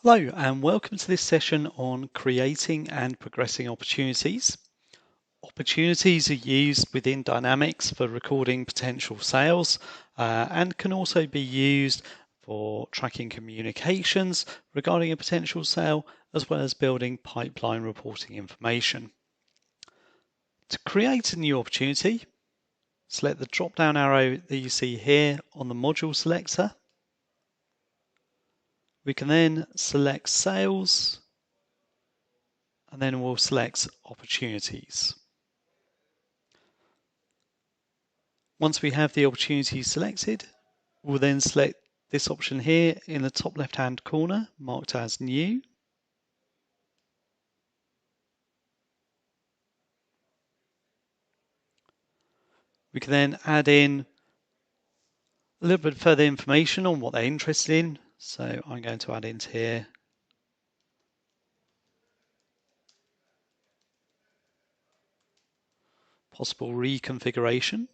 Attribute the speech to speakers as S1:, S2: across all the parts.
S1: Hello and welcome to this session on creating and progressing opportunities. Opportunities are used within Dynamics for recording potential sales and can also be used for tracking communications regarding a potential sale as well as building pipeline reporting information. To create a new opportunity, select the drop-down arrow that you see here on the module selector. We can then select sales and then we'll select opportunities. Once we have the opportunity selected, we'll then select this option here in the top left-hand corner, marked as New. We can then add in a little bit further information on what they're interested in. So I'm going to add into here possible reconfiguration.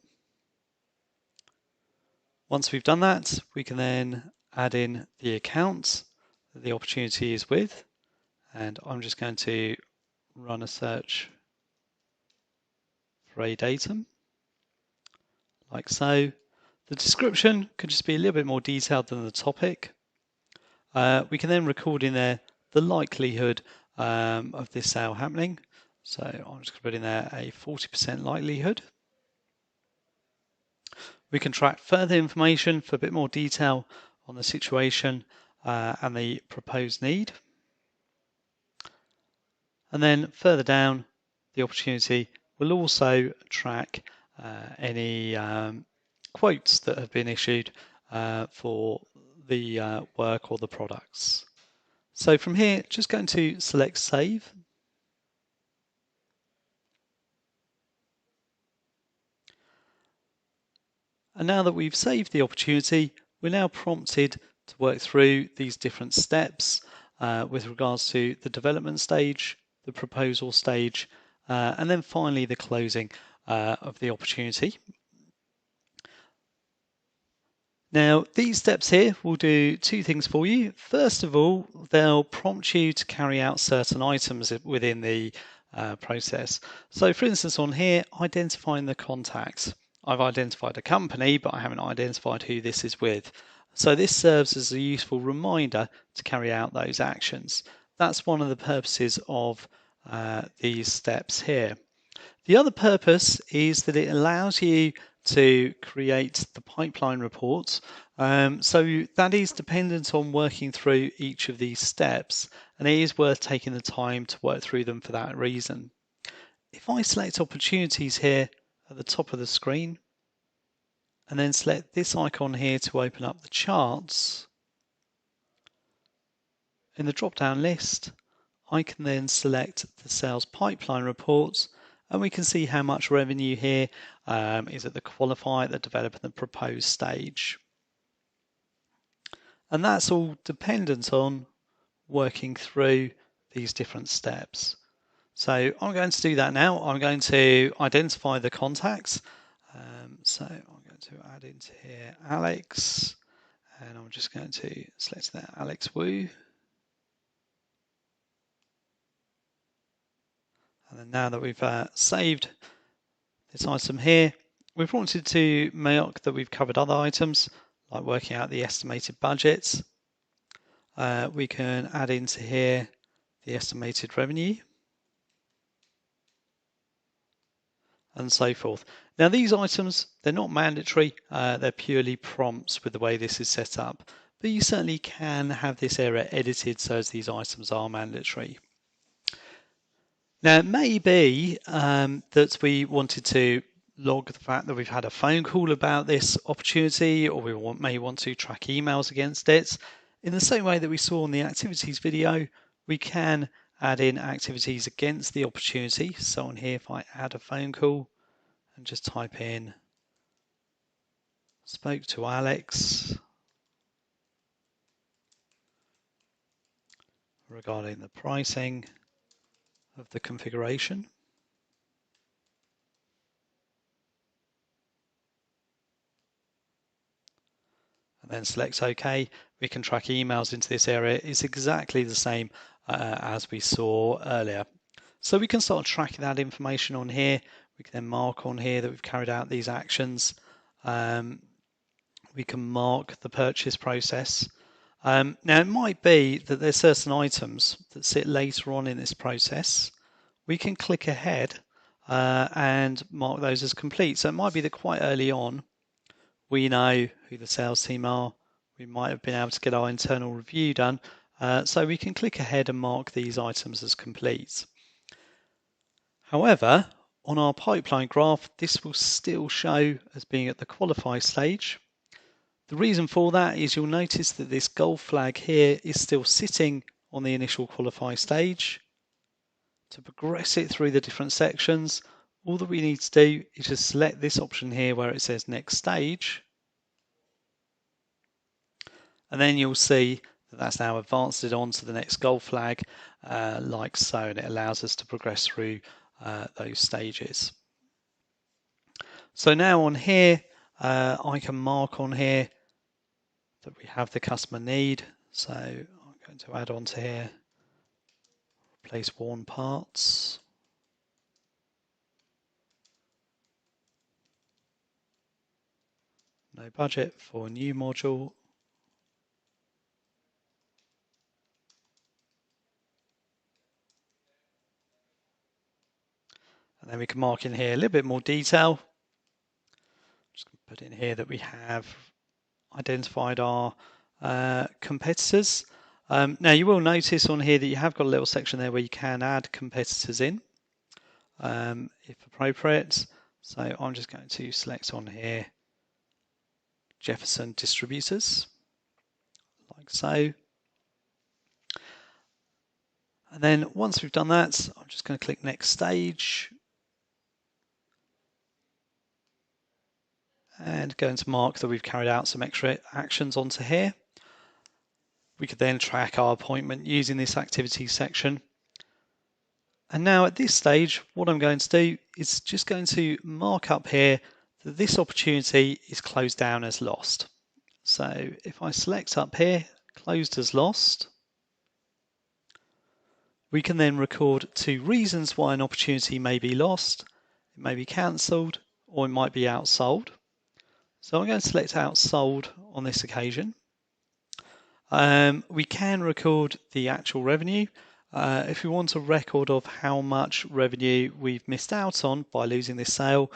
S1: Once we've done that, we can then add in the account that the opportunity is with. And I'm just going to run a search for a datum, like so. The description could just be a little bit more detailed than the topic. We can then record in there the likelihood of this sale happening. So I'm just going to put in there a 40% likelihood. We can track further information for a bit more detail on the situation and the proposed need. And then further down, the opportunity will also track any quotes that have been issued for the work or the products. So from here, just going to select Save. And now that we've saved the opportunity, we're now prompted to work through these different steps with regards to the development stage, the proposal stage, and then finally the closing of the opportunity. Now, these steps here will do two things for you. First of all, they'll prompt you to carry out certain items within the process. So for instance, on here, identifying the contacts. I've identified a company, but I haven't identified who this is with. So this serves as a useful reminder to carry out those actions. That's one of the purposes of these steps here. The other purpose is that it allows you to create the pipeline reports. So that is dependent on working through each of these steps, and it is worth taking the time to work through them for that reason. If I select opportunities here at the top of the screen, and then select this icon here to open up the charts, in the drop-down list, I can then select the sales pipeline reports, and we can see how much revenue here is at the qualify, the develop, and the proposed stage. And that's all dependent on working through these different steps. So I'm going to do that now. I'm going to identify the contacts. So I'm going to add into here Alex, and I'm just going to select that Alex Wu. And then now that we've saved this item here, we've wanted to mark that we've covered other items, like working out the estimated budgets. We can add into here the estimated revenue, and so forth. Now these items, they're not mandatory, they're purely prompts with the way this is set up, but you certainly can have this area edited so as these items are mandatory. Now it may be that we wanted to log the fact that we've had a phone call about this opportunity, or we may want to track emails against it. In the same way that we saw in the activities video, we can add in activities against the opportunity. So on here, if I add a phone call and just type in spoke to Alex regarding the pricing of the configuration. and then select OK. We can track emails into this area. It's exactly the same as we saw earlier. So we can start tracking that information on here. We can then mark on here that we've carried out these actions. We can mark the purchase process. Now it might be that there's certain items that sit later on in this process. We can click ahead and mark those as complete. So it might be that quite early on we know who the sales team are. We might have been able to get our internal review done. So we can click ahead and mark these items as complete. However, on our pipeline graph, this will still show as being at the qualify stage. The reason for that is you'll notice that this gold flag here is still sitting on the initial qualify stage. To progress it through the different sections, all that we need to do is just select this option here where it says next stage. And then you'll see that that's now advanced it on to the next gold flag like so, and it allows us to progress through those stages. So now on here, I can mark on here that we have the customer need. So I'm going to add on to here, replace worn parts. No budget for new module. And then we can mark in here a little bit more detail. Just going to put in here that we have identified our competitors. Now you will notice on here that you have got a little section there where you can add competitors in if appropriate. So I'm just going to select on here Jefferson Distributors, like so. And then once we've done that, I'm just going to click next stage and going to mark that we've carried out some extra actions onto here. We could then track our appointment using this activity section. And now at this stage, what I'm going to do is just going to mark up here that this opportunity is closed down as lost. So if I select up here, closed as lost, we can then record 2 reasons why an opportunity may be lost. It may be cancelled or it might be outsold. So I'm going to select outsold on this occasion. We can record the actual revenue. If we want a record of how much revenue we've missed out on by losing this sale,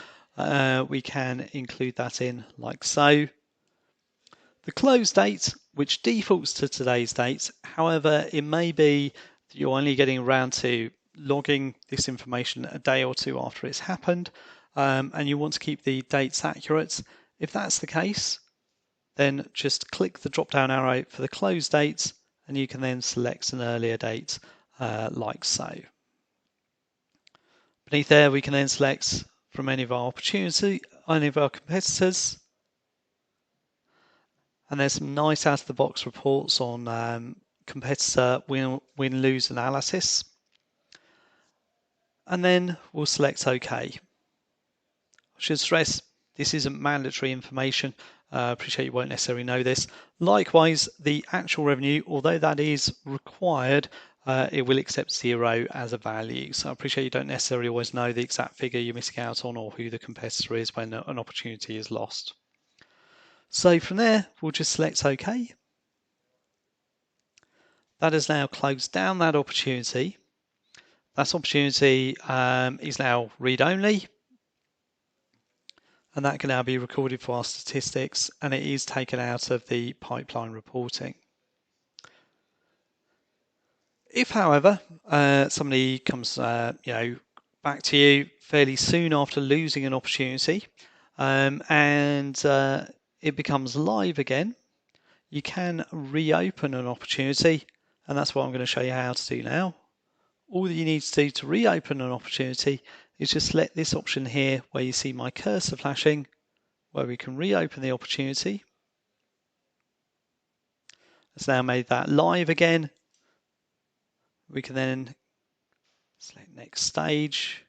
S1: we can include that in like so. The close date, which defaults to today's date, however, it may be that you're only getting around to logging this information a day or 2 after it's happened, and you want to keep the dates accurate. If that's the case, then just click the drop down arrow for the close date and you can then select an earlier date like so. Beneath there we can then select from any of our competitors, and there's some nice out of the box reports on competitor win-lose analysis, and then we'll select OK. I should stress this isn't mandatory information. Appreciate you won't necessarily know this. Likewise, the actual revenue, although that is required, it will accept 0 as a value. So I appreciate you don't necessarily always know the exact figure you're missing out on or who the competitor is when an opportunity is lost. So from there, we'll just select OK. That has now closed down that opportunity. That opportunity is now read-only, and that can now be recorded for our statistics, and it is taken out of the pipeline reporting. If, however, somebody comes back to you fairly soon after losing an opportunity and it becomes live again, you can reopen an opportunity, and that's what I'm going to show you how to do now. All that you need to do to reopen an opportunity is just select this option here where you see my cursor flashing, where we can reopen the opportunity. It's now made that live again. We can then select next stage,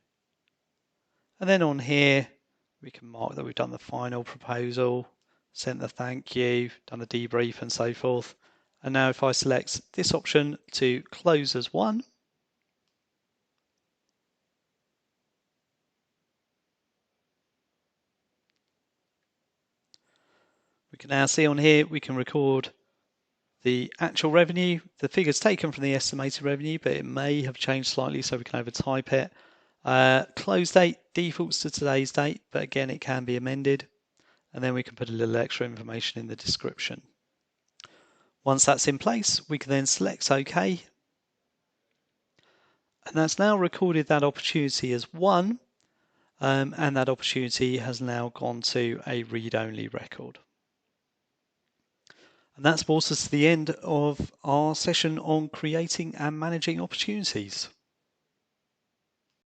S1: and then on here we can mark that we've done the final proposal, sent the thank you, done a debrief and so forth. And now if I select this option to close as one, we can now see on here, we can record the actual revenue. The figure's taken from the estimated revenue, but it may have changed slightly, so we can overtype it. Close date defaults to today's date, but again, it can be amended. And then we can put a little extra information in the description. Once that's in place, we can then select OK. And that's now recorded that opportunity as one, and that opportunity has now gone to a read-only record. And that's brought us to the end of our session on creating and managing opportunities.